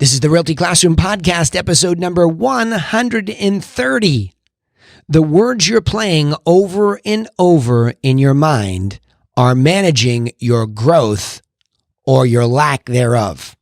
This is the Realty Classroom Podcast, episode number 130. The words you're playing over and over in your mind are managing your growth or your lack thereof.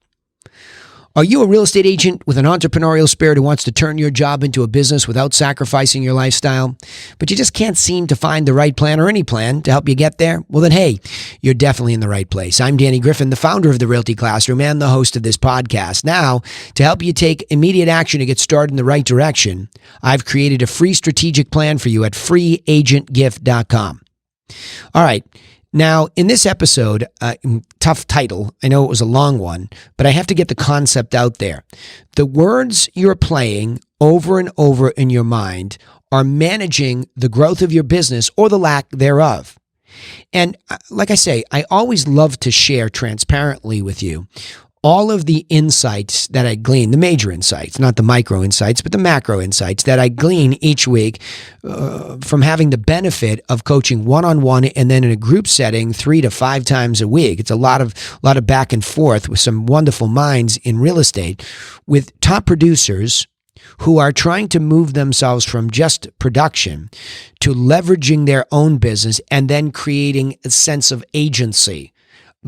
Are you a real estate agent with an entrepreneurial spirit who wants to turn your job into a business without sacrificing your lifestyle, but you just can't seem to find the right plan or any plan to help you get there? Well, then, hey, you're definitely in the right place. I'm Danny Griffin, the founder of the Realty Classroom and the host of this podcast. Now, to help you take immediate action to get started in the right direction, I've created a free strategic plan for you at freeagentgift.com. All right. Now, in this episode, tough title, I know it was a long one, but I have to get the concept out there. The words you're playing over and over in your mind are managing the growth of your business or the lack thereof. And like I say, I always love to share transparently with you all of the insights that I glean, the major insights, not the micro insights, but the macro insights that I glean each week from having the benefit of coaching one-on-one and then in a group setting 3 to 5 times a week. It's a lot of back and forth with some wonderful minds in real estate with top producers who are trying to move themselves from just production to leveraging their own business and then creating a sense of agency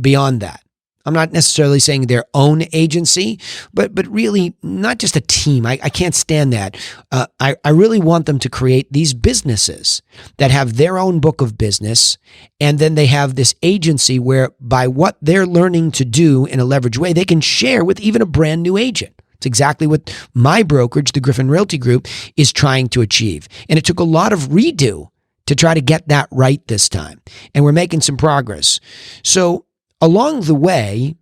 beyond that. I'm not necessarily saying their own agency, but really not just a team. I can't stand that. I really want them to create these businesses that have their own book of business, and then they have this agency where by what they're learning to do in a leverage way, they can share with even a brand new agent. It's exactly what my brokerage, the Griffin Realty Group, is trying to achieve. And it took a lot of redo to try to get that right this time. And we're making some progress. So along the way,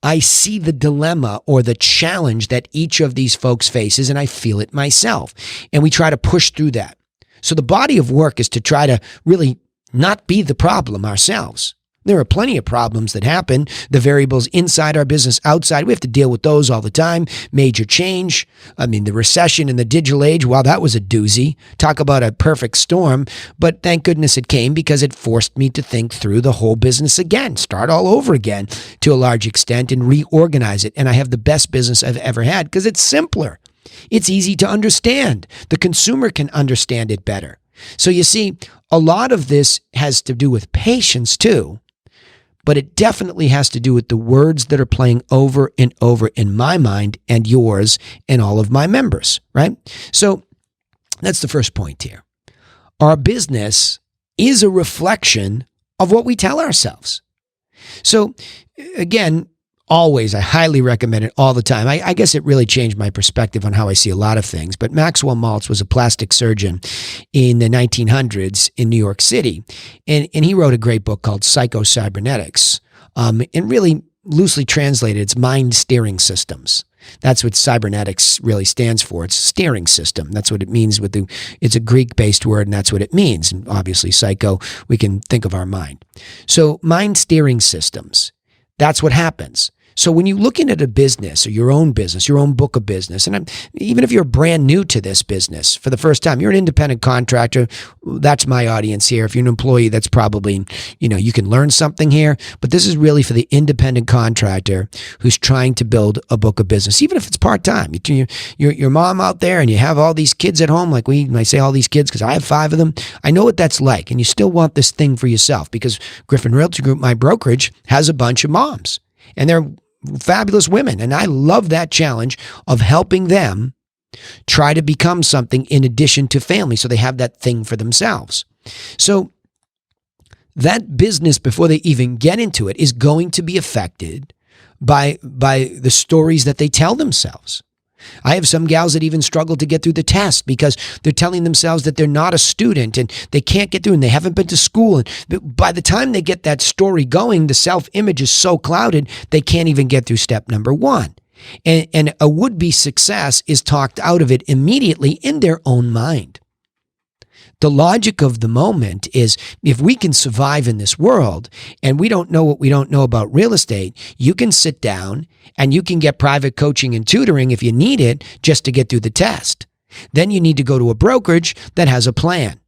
I see the dilemma or the challenge that each of these folks faces, and I feel it myself. And we try to push through that. So the body of work is to try to really not be the problem ourselves. There are plenty of problems that happen, the variables inside our business, outside. We have to deal with those all the time. Major change. I mean, the recession in the digital age, wow, that was a doozy. Talk about a perfect storm. But thank goodness it came because it forced me to think through the whole business again, start all over again to a large extent and reorganize it. And I have the best business I've ever had because it's simpler. It's easy to understand. The consumer can understand it better. So you see, a lot of this has to do with patience too. But it definitely has to do with the words that are playing over and over in my mind and yours and all of my members, right? So that's the first point here. Our business is a reflection of what we tell ourselves. So again, always, I highly recommend it all the time. I guess it really changed my perspective on how I see a lot of things. But Maxwell Maltz was a plastic surgeon in the 1900s in New York City. And he wrote a great book called Cybernetics. And really loosely translated, it's mind steering systems. That's what cybernetics really stands for. It's steering system. That's what it means it's a Greek-based word, and that's what it means. And obviously, psycho, we can think of our mind. So mind steering systems. That's what happens. So when you look at a business or your own business, your own book of business, and even if you're brand new to this business for the first time, you're an independent contractor, that's my audience here. If you're an employee, that's probably, you can learn something here. But this is really for the independent contractor who's trying to build a book of business, even if it's part-time. Your mom out there and you have all these kids at home, like I say all these kids because I have 5 of them. I know what that's like. And you still want this thing for yourself because Griffin Realty Group, my brokerage, has a bunch of moms. And they're fabulous women. And I love that challenge of helping them try to become something in addition to family so they have that thing for themselves. So that business, before they even get into it, is going to be affected by the stories that they tell themselves. I have some gals that even struggle to get through the test because they're telling themselves that they're not a student and they can't get through and they haven't been to school. And by the time they get that story going, the self-image is so clouded, they can't even get through step number 1. And a would-be success is talked out of it immediately in their own mind. The logic of the moment is if we can survive in this world and we don't know what we don't know about real estate, you can sit down and you can get private coaching and tutoring if you need it just to get through the test. Then you need to go to a brokerage that has a plan.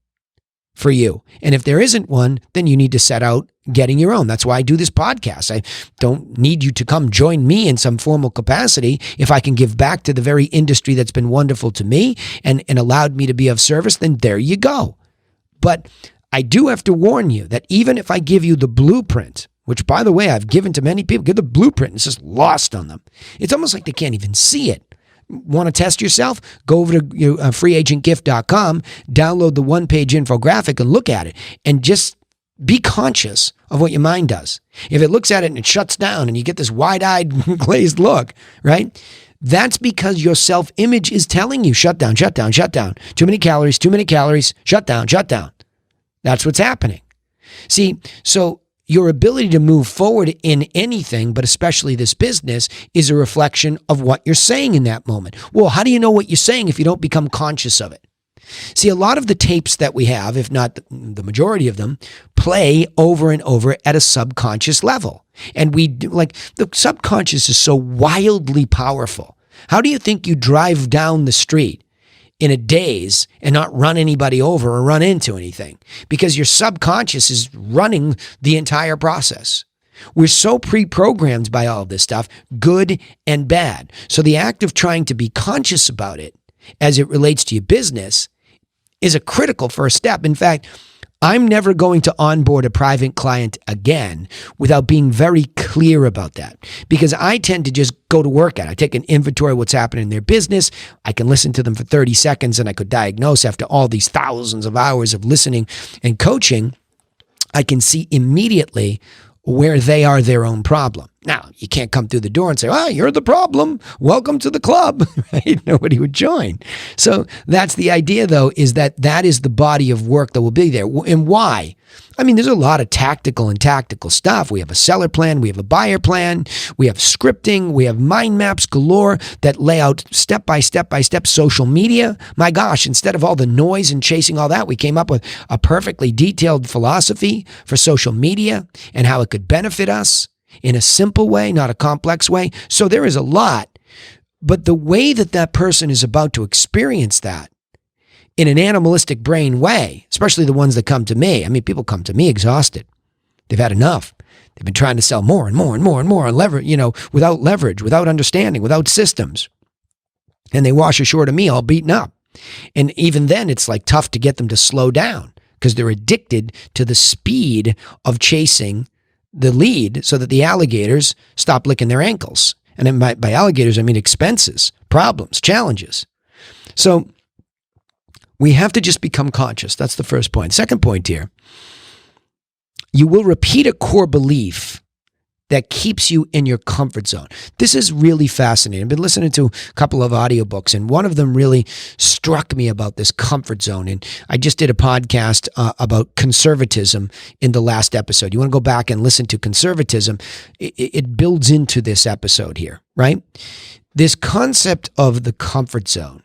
for you. And if there isn't one, then you need to set out getting your own. That's why I do this podcast. I don't need you to come join me in some formal capacity. If I can give back to the very industry that's been wonderful to me and allowed me to be of service, then there you go. But I do have to warn you that even if I give you the blueprint, which, by the way, I've given to many people, give the blueprint, it's just lost on them. It's almost like they can't even see it. Want to test yourself? Go over to freeagentgift.com, download the one-page infographic and look at it, and just be conscious of what your mind does. If it looks at it and it shuts down and you get this wide-eyed glazed look, right? That's because your self-image is telling you, shut down, shut down, shut down. Too many calories, shut down, shut down. That's what's happening. See, so your ability to move forward in anything, but especially this business, is a reflection of what you're saying in that moment. Well, how do you know what you're saying if you don't become conscious of it? See, a lot of the tapes that we have, if not the majority of them, play over and over at a subconscious level. And the subconscious is so wildly powerful. How do you think you drive down the street in a daze and not run anybody over or run into anything? Because your subconscious is running the entire process. We're so pre-programmed by all of this stuff, good and bad. So the act of trying to be conscious about it as it relates to your business is a critical first step. In fact, I'm never going to onboard a private client again without being very clear about that, because I tend to just go to work at it. I take an inventory of what's happening in their business. I can listen to them for 30 seconds and I could diagnose after all these thousands of hours of listening and coaching. I can see immediately where they are their own problem. Now, you can't come through the door and say, you're the problem. Welcome to the club. Right? Nobody would join. So that's the idea, though, is that is the body of work that will be there. And why? I mean, there's a lot of tactical stuff. We have a seller plan. We have a buyer plan. We have scripting. We have mind maps galore that lay out step by step social media. My gosh, instead of all the noise and chasing all that, we came up with a perfectly detailed philosophy for social media and how it could benefit us in a simple way, not a complex way. So there is a lot. But the way that person is about to experience that in an animalistic brain way, especially the ones that come to me. I mean, people come to me exhausted. They've had enough. They've been trying to sell more and more and more and more and without leverage, without understanding, without systems. And they wash ashore to me all beaten up. And even then, it's like tough to get them to slow down because they're addicted to the speed of chasing the lead so that the alligators stop licking their ankles. And then by alligators, I mean expenses, problems, challenges. So we have to just become conscious. That's the first point. Second point here, you will repeat a core belief that keeps you in your comfort zone. This is really fascinating. I've been listening to a couple of audiobooks, and one of them really struck me about this comfort zone. And I just did a podcast about conservatism in the last episode. You want to go back and listen to conservatism. It builds into this episode here, right? This concept of the comfort zone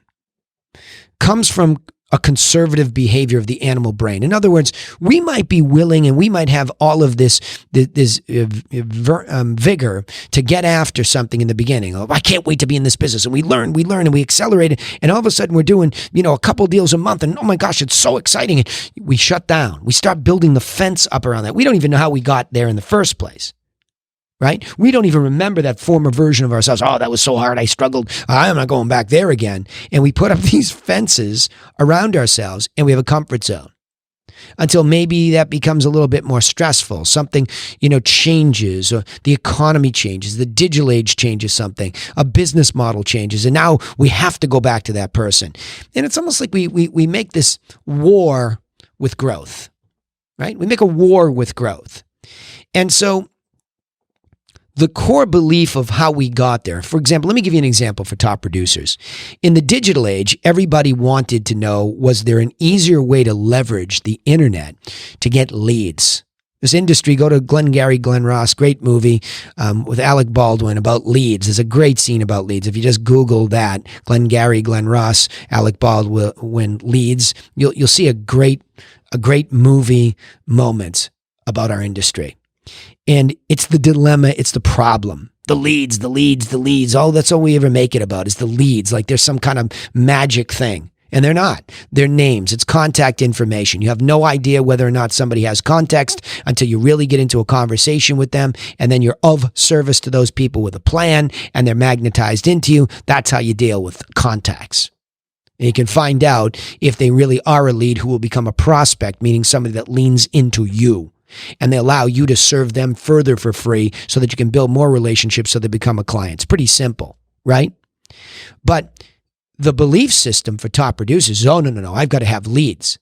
comes from a conservative behavior of the animal brain. In other words, we might be willing and we might have all of this vigor to get after something in the beginning. Oh, I can't wait to be in this business. And we learn, and we accelerate it. And all of a sudden we're doing, a couple deals a month. And oh my gosh, it's so exciting. And we shut down. We start building the fence up around that. We don't even know how we got there in the first place. Right? We don't even remember that former version of ourselves. Oh, that was so hard. I struggled. I'm not going back there again. And we put up these fences around ourselves and we have a comfort zone until maybe that becomes a little bit more stressful. Something, changes, or the economy changes, the digital age changes something, a business model changes. And now we have to go back to that person. And it's almost like we make this war with growth, right? We make a war with growth. And so the core belief of how we got there. For example, let me give you an example for top producers. In the digital age, everybody wanted to know, was there an easier way to leverage the internet to get leads? This industry, go to Glengarry Glen Ross, great movie with Alec Baldwin about leads. There's a great scene about leads. If you just Google that, Glengarry Glen Ross, Alec Baldwin leads, you'll see a great movie moment about our industry. And it's the dilemma, it's the problem. The leads. Oh, that's all we ever make it about is the leads. Like there's some kind of magic thing. And they're not. They're names. It's contact information. You have no idea whether or not somebody has context until you really get into a conversation with them. And then you're of service to those people with a plan and they're magnetized into you. That's how you deal with contacts. And you can find out if they really are a lead who will become a prospect, meaning somebody that leans into you. And they allow you to serve them further for free so that you can build more relationships so they become a client. It's pretty simple, right? But the belief system for top producers is, oh, no, I've got to have leads.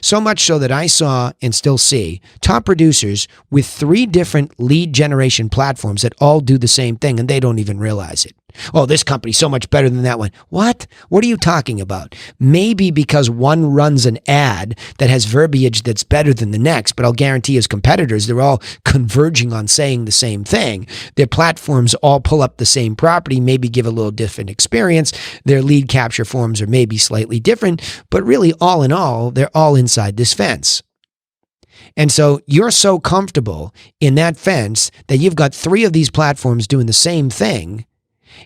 So much so that I saw and still see top producers with 3 different lead generation platforms that all do the same thing and they don't even realize it. Oh, this company's so much better than that one. What? What are you talking about? Maybe because one runs an ad that has verbiage that's better than the next, but I'll guarantee as competitors, they're all converging on saying the same thing. Their platforms all pull up the same property, maybe give a little different experience. Their lead capture forms are maybe slightly different, but really all in all, they're all inside this fence. And so you're so comfortable in that fence that you've got 3 of these platforms doing the same thing.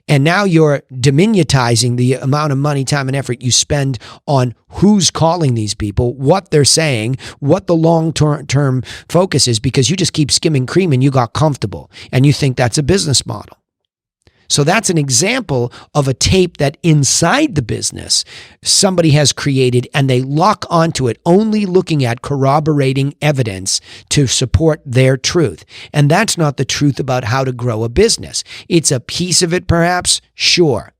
And now you're diminutizing the amount of money, time, and effort you spend on who's calling these people, what they're saying, what the long-term focus is, because you just keep skimming cream and you got comfortable and you think that's a business model. So that's an example of a tape that inside the business somebody has created and they lock onto it only looking at corroborating evidence to support their truth. And that's not the truth about how to grow a business. It's a piece of it perhaps, sure.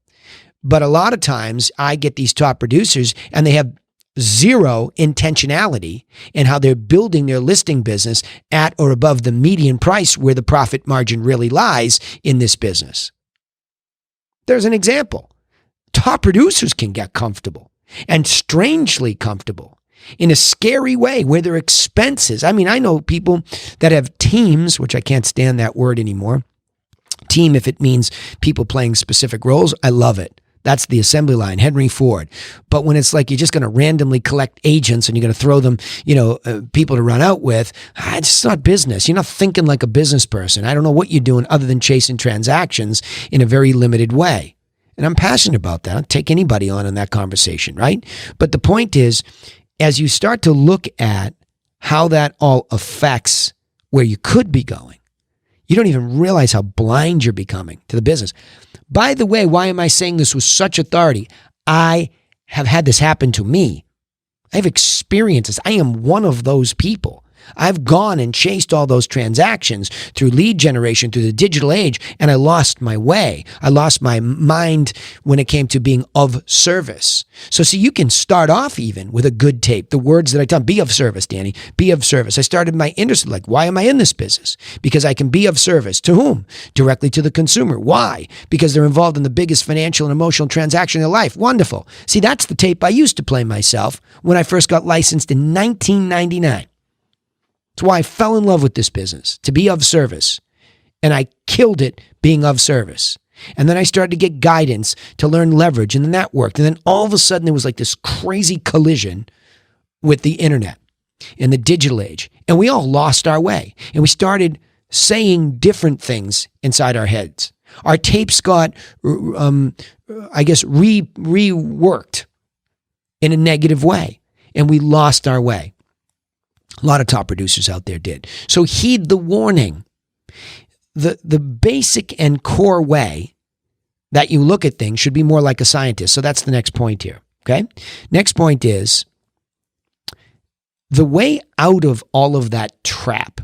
But a lot of times I get these top producers and they have zero intentionality in how they're building their listing business at or above the median price where the profit margin really lies in this business. There's an example. Top producers can get comfortable and strangely comfortable in a scary way where their expenses. I mean, I know people that have teams, which I can't stand that word anymore. Team, if it means people playing specific roles, I love it. That's the assembly line, Henry Ford. But when it's like you're just going to randomly collect agents and you're going to throw them, people to run out with, it's not business. You're not thinking like a business person. I don't know what you're doing other than chasing transactions in a very limited way. And I'm passionate about that. I'll take anybody on in that conversation, right? But the point is, as you start to look at how that all affects where you could be going, you don't even realize how blind you're becoming to the business. By the way, why am I saying this with such authority? I have had this happen to me. I have experiences. I am one of those people. I've gone and chased all those transactions through lead generation, through the digital age, and I lost my way. I lost my mind when it came to being of service. So see, you can start off even with a good tape. The words that I tell them, be of service, Danny, be of service. I started my industry, like, why am I in this business? Because I can be of service. To whom? Directly to the consumer. Why? Because they're involved in the biggest financial and emotional transaction in their life. Wonderful. See, that's the tape I used to play myself when I first got licensed in 1999. That's why I fell in love with this business, to be of service. And I killed it being of service. And then I started to get guidance to learn leverage, and then that worked. And then all of a sudden there was like this crazy collision with the internet and the digital age. And we all lost our way. And we started saying different things inside our heads. Our tapes got, reworked in a negative way. And we lost our way. A lot of top producers out there did. So heed the warning. The basic and core way that you look at things should be more like a scientist. So that's the next point here. Okay? Next point is the way out of all of that trap.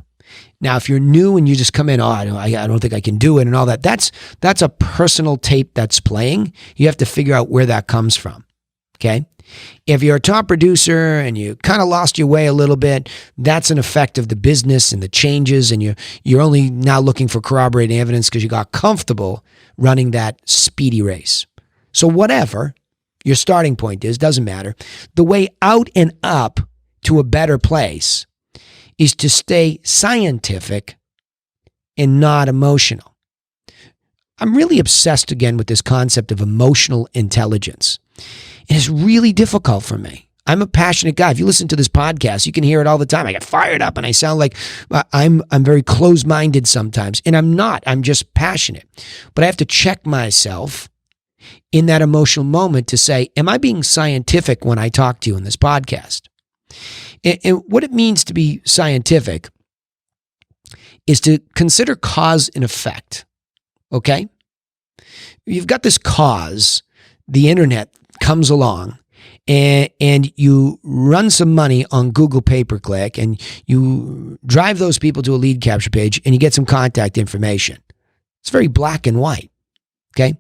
Now, if you're new and you just come in, I don't think I can do it and all that, that's a personal tape that's playing. You have to figure out where that comes from. Okay? If you're a top producer and you kind of lost your way a little bit, that's an effect of the business and the changes, and you're only now looking for corroborating evidence because you got comfortable running that speedy race. So whatever your starting point is, doesn't matter. The way out and up to a better place is to stay scientific and not emotional. I'm really obsessed again with this concept of emotional intelligence. It is really difficult for me. I'm a passionate guy. If you listen to this podcast, you can hear it all the time. I get fired up and I sound like I'm very closed-minded sometimes. And I'm not. I'm just passionate. But I have to check myself in that emotional moment to say, am I being scientific when I talk to you in this podcast? And what it means to be scientific is to consider cause and effect, okay? You've got this cause, the internet comes along, and you run some money on Google pay-per-click, and you drive those people to a lead capture page, and you get some contact information. It's very black and white, okay?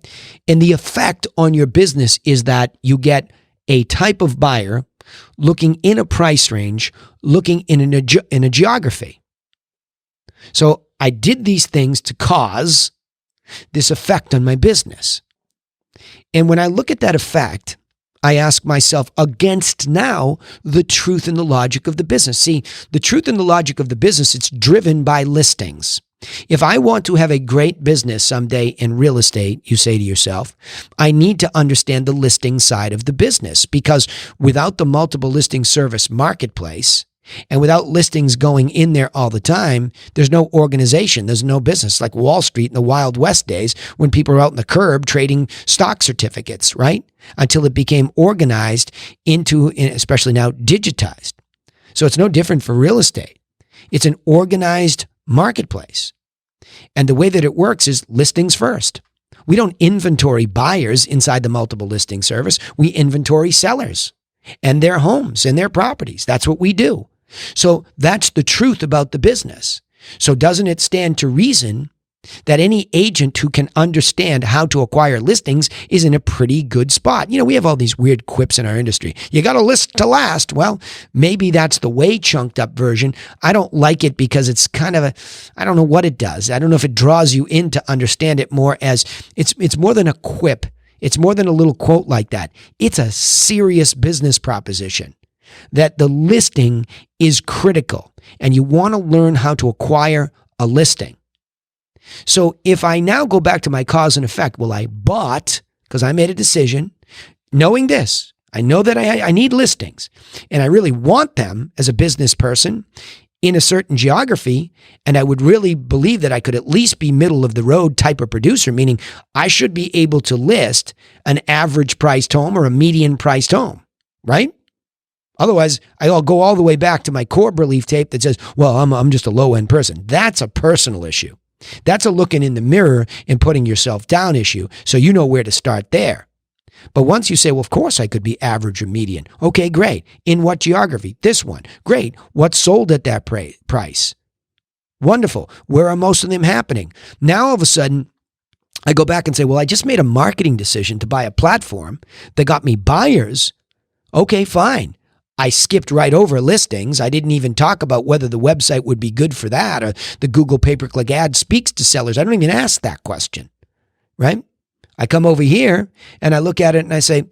And the effect on your business is that you get a type of buyer looking in a price range, looking in a geography. So I did these things to cause this effect on my business. And when I look at that effect, I ask myself against now the truth and the logic of the business. See, the truth and the logic of the business, it's driven by listings. If I want to have a great business someday in real estate, you say to yourself, I need to understand the listing side of the business, because without the multiple listing service marketplace and without listings going in there all the time, there's no organization, there's no business, like Wall Street in the Wild West days when people were out in the curb trading stock certificates, right? Until it became organized into, especially now, digitized. So it's no different for real estate. It's an organized marketplace. And the way that it works is listings first. We don't inventory buyers inside the multiple listing service. We inventory sellers and their homes and their properties. That's what we do. So that's the truth about the business. So doesn't it stand to reason that any agent who can understand how to acquire listings is in a pretty good spot? You know, we have all these weird quips in our industry. You got to list to last. Well, maybe that's the way chunked up version. I don't like it because it's kind of I don't know what it does. I don't know if it draws you in to understand it more as it's more than a quip. It's more than a little quote like that. It's a serious business proposition that the listing is critical, and you want to learn how to acquire a listing. So if I now go back to my cause and effect, well, I bought, because I made a decision, knowing this, I know that I need listings, and I really want them as a business person in a certain geography, and I would really believe that I could at least be middle of the road type of producer, meaning I should be able to list an average priced home or a median priced home, right? Otherwise, I'll go all the way back to my core belief tape that says, well, I'm just a low-end person. That's a personal issue. That's a looking in the mirror and putting yourself down issue, so you know where to start there. But once you say, well, of course I could be average or median. Okay, great. In what geography? This one. Great. What's sold at that price? Wonderful. Where are most of them happening? Now, all of a sudden, I go back and say, well, I just made a marketing decision to buy a platform that got me buyers. Okay, fine. I skipped right over listings. I didn't even talk about whether the website would be good for that or the Google pay-per-click ad speaks to sellers. I don't even ask that question, right? I come over here and I look at it and I say,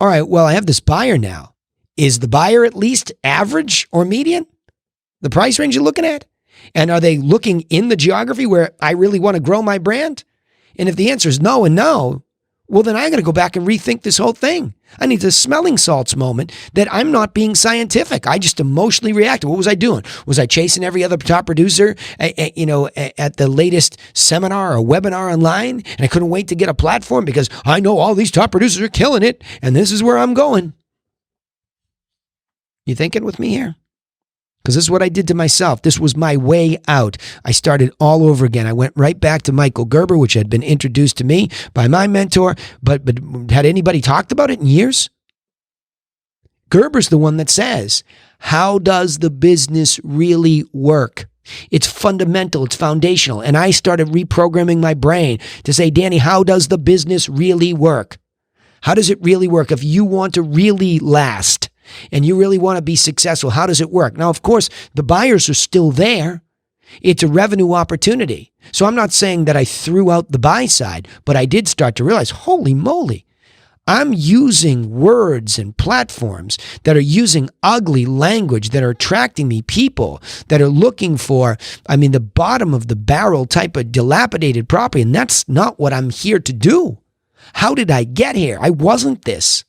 all right, well, I have this buyer now. Is the buyer at least average or median? The price range you're looking at? And are they looking in the geography where I really want to grow my brand? And if the answer is no and no, well, then I got to go back and rethink this whole thing. I need a smelling salts moment that I'm not being scientific. I just emotionally reacted. What was I doing? Was I chasing every other top producer, at the latest seminar or webinar online? And I couldn't wait to get a platform because I know all these top producers are killing it, and this is where I'm going. You thinking with me here? Because this is what I did to myself. This was my way out. I started all over again. I went right back to Michael Gerber, which had been introduced to me by my mentor, but had anybody talked about it in years? Gerber's the one that says, how does the business really work? It's fundamental. It's foundational. And I started reprogramming my brain to say, Danny, how does the business really work? How does it really work? If you want to really last, and you really want to be successful, how does it work? Now, of course, the buyers are still there. It's a revenue opportunity. So I'm not saying that I threw out the buy side, but I did start to realize, holy moly, I'm using words and platforms that are using ugly language that are attracting me people that are looking for, the bottom of the barrel type of dilapidated property. And that's not what I'm here to do. How did I get here? I wasn't this.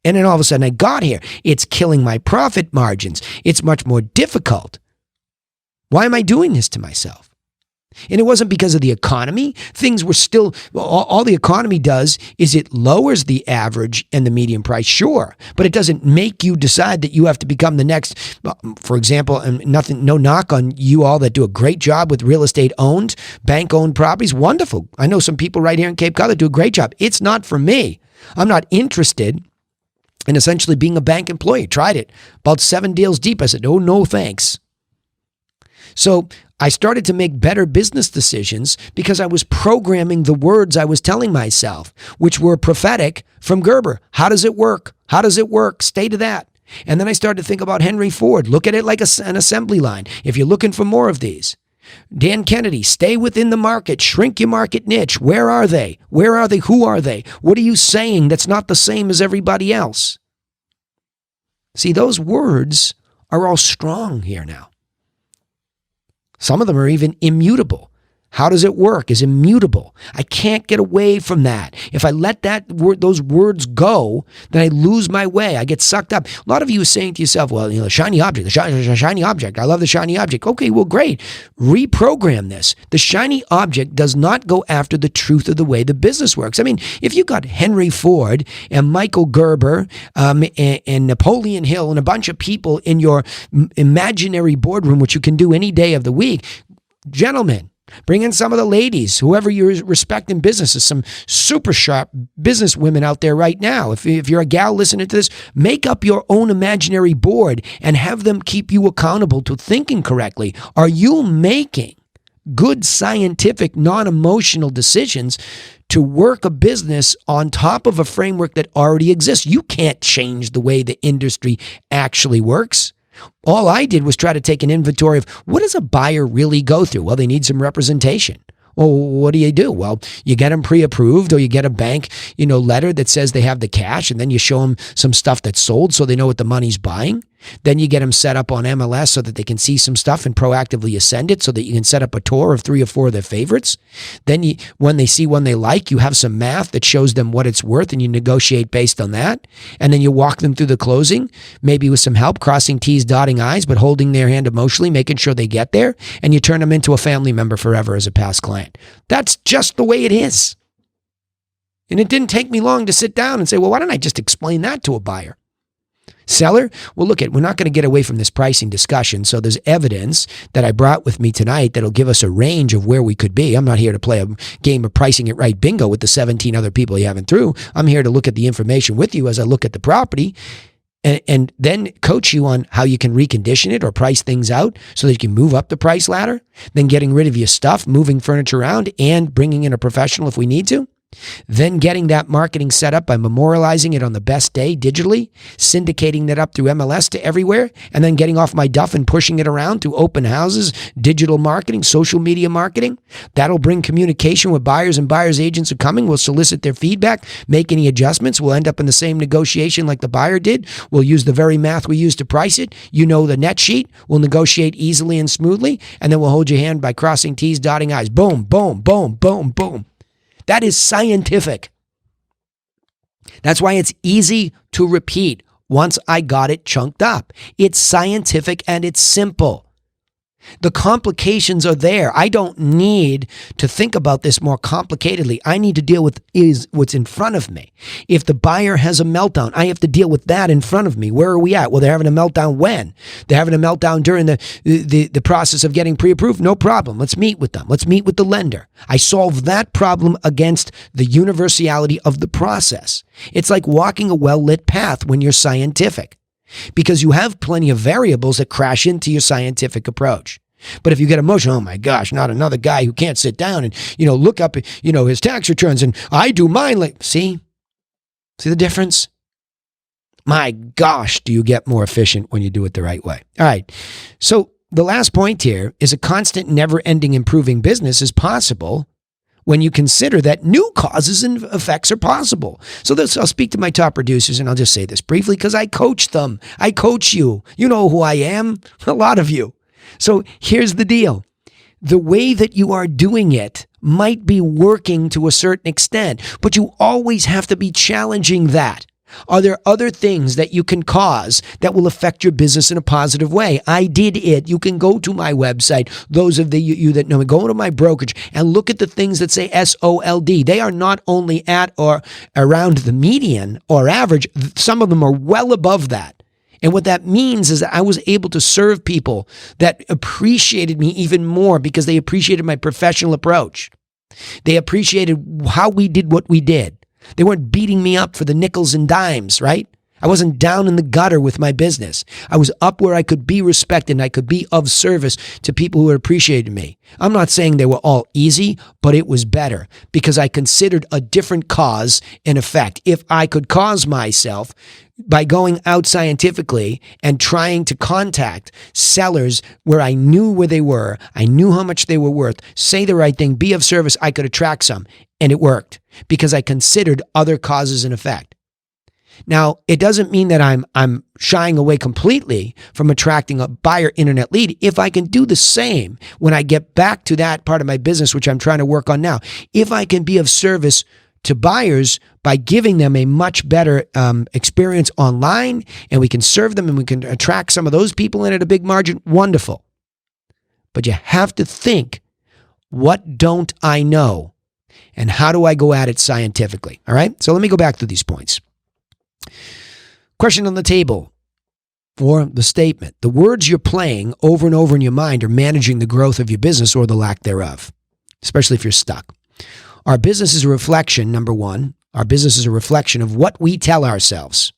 And then all of a sudden I got here. It's killing my profit margins. It's much more difficult. Why am I doing this to myself? And it wasn't because of the economy. Things were still, all the economy does is it lowers the average and the median price, sure, but it doesn't make you decide that you have to become the next. For example, and no knock on you all that do a great job with real estate owned, bank owned properties. Wonderful. I know some people right here in Cape Cod that do a great job. It's not for me. I'm not interested in essentially being a bank employee. Tried it. About 7 deals deep. I said, oh, no, thanks. So I started to make better business decisions because I was programming the words I was telling myself, which were prophetic from Gerber. How does it work? How does it work? Stay to that. And then I started to think about Henry Ford. Look at it like an assembly line. If you're looking for more of these. Dan Kennedy, stay within the market, shrink your market niche. Where are they? Where are they? Who are they? What are you saying that's not the same as everybody else? See, those words are all strong here now. Some of them are even immutable. How does it work? Is immutable. I can't get away from that. If I let those words go, then I lose my way. I get sucked up. A lot of you are saying to yourself, well, the shiny object, the shiny object. I love the shiny object. Okay, well, great. Reprogram this. The shiny object does not go after the truth of the way the business works. I mean, if you got Henry Ford and Michael Gerber and Napoleon Hill and a bunch of people in your imaginary boardroom, which you can do any day of the week, gentlemen, bring in some of the ladies, whoever you respect in business. There's some super sharp business women out there right now. If you're a gal listening to this, make up your own imaginary board and have them keep you accountable to thinking correctly. Are you making good scientific, non-emotional decisions to work a business on top of a framework that already exists? You can't change the way the industry actually works. All I did was try to take an inventory of what does a buyer really go through? Well, they need some representation. Well, what do? Well, you get them pre-approved or you get a bank, letter that says they have the cash, and then you show them some stuff that's sold so they know what the money's buying. Then you get them set up on MLS so that they can see some stuff and proactively ascend it so that you can set up a tour of 3 or 4 of their favorites. Then when they see one they like, you have some math that shows them what it's worth and you negotiate based on that. And then you walk them through the closing, maybe with some help, crossing T's, dotting I's, but holding their hand emotionally, making sure they get there. And you turn them into a family member forever as a past client. That's just the way it is. And it didn't take me long to sit down and say, well, why don't I just explain that to a buyer? Seller? Well, we're not going to get away from this pricing discussion. So there's evidence that I brought with me tonight that'll give us a range of where we could be. I'm not here to play a game of pricing it right bingo with the 17 other people you haven't through. I'm here to look at the information with you as I look at the property and then coach you on how you can recondition it or price things out so that you can move up the price ladder, then getting rid of your stuff, moving furniture around, and bringing in a professional if we need to. Then getting that marketing set up by memorializing it on the best day digitally, syndicating that up through MLS to everywhere, and then getting off my duff and pushing it around to open houses, digital marketing, social media marketing. That'll bring communication with buyers and buyers agents who are coming. We'll solicit their feedback, make any adjustments. We'll end up in the same negotiation like the buyer did. We'll use the very math we use to price it. The net sheet. We'll negotiate easily and smoothly, and then we'll hold your hand by crossing T's, dotting I's. Boom, boom, boom, boom, boom. That is scientific. That's why it's easy to repeat once I got it chunked up. It's scientific and it's simple. The complications are there. I don't need to think about this more complicatedly. I need to deal with what's in front of me. If the buyer has a meltdown, I have to deal with that in front of me. Where are we at? Well, they're having a meltdown when? They're having a meltdown during the process of getting pre-approved? No problem. Let's meet with them. Let's meet with the lender. I solve that problem against the universality of the process. It's like walking a well-lit path when you're scientific, because you have plenty of variables that crash into your scientific approach. But if you get emotional, oh my gosh, not another guy who can't sit down and, look up, his tax returns and I do mine. See the difference? My gosh, do you get more efficient when you do it the right way? All right. So the last point here is a constant, never-ending improving business is possible when you consider that new causes and effects are possible. So I'll speak to my top producers and I'll just say this briefly because I coach them. I coach you. You know who I am, a lot of you. So here's the deal. The way that you are doing it might be working to a certain extent, but you always have to be challenging that. Are there other things that you can cause that will affect your business in a positive way? I did it. You can go to my website. Those of you that know me, go to my brokerage and look at the things that say SOLD. They are not only at or around the median or average. Some of them are well above that. And what that means is that I was able to serve people that appreciated me even more because they appreciated my professional approach. They appreciated how we did what we did. They weren't beating me up for the nickels and dimes, right? I wasn't down in the gutter with my business. I was up where I could be respected and I could be of service to people who appreciated me. I'm not saying they were all easy, but it was better because I considered a different cause and effect. If I could cause myself by going out scientifically and trying to contact sellers where I knew where they were, I knew how much they were worth, say the right thing, be of service, I could attract some. And it worked because I considered other causes and effect. Now, it doesn't mean that I'm shying away completely from attracting a buyer internet lead. If I can do the same when I get back to that part of my business, which I'm trying to work on now, if I can be of service to buyers by giving them a much better experience online, and we can serve them and we can attract some of those people in at a big margin, wonderful. But you have to think, what don't I know? And how do I go at it scientifically? All right. So let me go back to these points. Question on the table, or the statement. The words you're playing over and over in your mind are managing the growth of your business or the lack thereof, especially if you're stuck. Our business is a reflection, number one. Our business is a reflection of what we tell ourselves.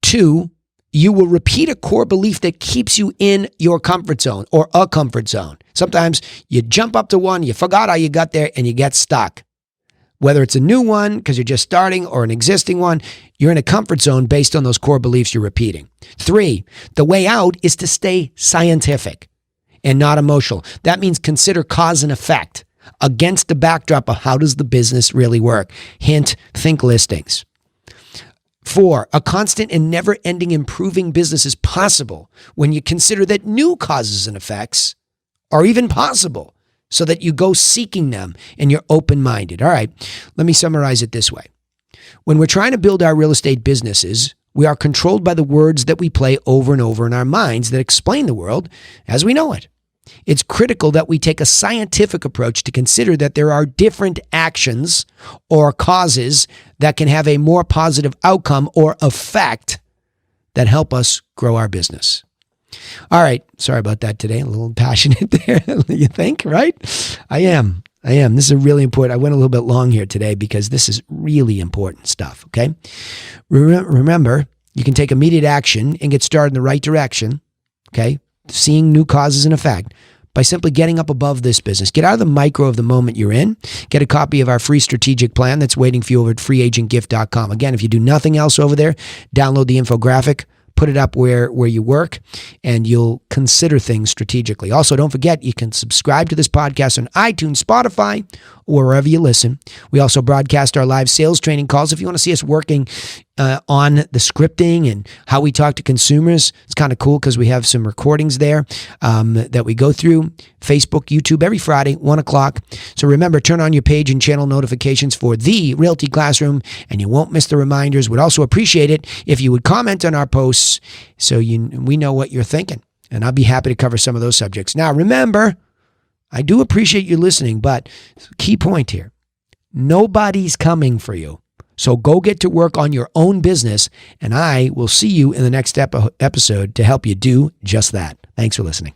2, you will repeat a core belief that keeps you in your comfort zone or a comfort zone. Sometimes you jump up to one, you forgot how you got there, and you get stuck. Whether it's a new one because you're just starting or an existing one, you're in a comfort zone based on those core beliefs you're repeating. 3, the way out is to stay scientific and not emotional. That means consider cause and effect against the backdrop of how does the business really work. Hint, think listings. 4, a constant and never-ending improving business is possible when you consider that new causes and effects are even possible, so that you go seeking them and you're open-minded. All right, let me summarize it this way. When we're trying to build our real estate businesses, we are controlled by the words that we play over and over in our minds that explain the world as we know it. It's critical that we take a scientific approach to consider that there are different actions or causes that can have a more positive outcome or effect that help us grow our business. All right. Sorry about that today. A little passionate there. You think, right? I am. This is really important. I went a little bit long here today because this is really important stuff. Okay. Remember, you can take immediate action and get started in the right direction. Okay. Seeing new causes and effect by simply getting up above this business. Get out of the micro of the moment you're in. Get a copy of our free strategic plan that's waiting for you over at freeagentgift.com. Again, if you do nothing else over there, download the infographic, put it up where you work, and you'll consider things strategically. Also, don't forget, you can subscribe to this podcast on iTunes, Spotify, or wherever you listen. We also broadcast our live sales training calls. If you want to see us working on the scripting and how we talk to consumers, it's kind of cool because we have some recordings there that we go through. Facebook, YouTube, every Friday, 1 o'clock. So remember, turn on your page and channel notifications for the Realty Classroom, and you won't miss the reminders. Would also appreciate it if you would comment on our posts so we know what you're thinking. And I'll be happy to cover some of those subjects. Now, remember, I do appreciate you listening, but key point here, nobody's coming for you. So go get to work on your own business, and I will see you in the next episode to help you do just that. Thanks for listening.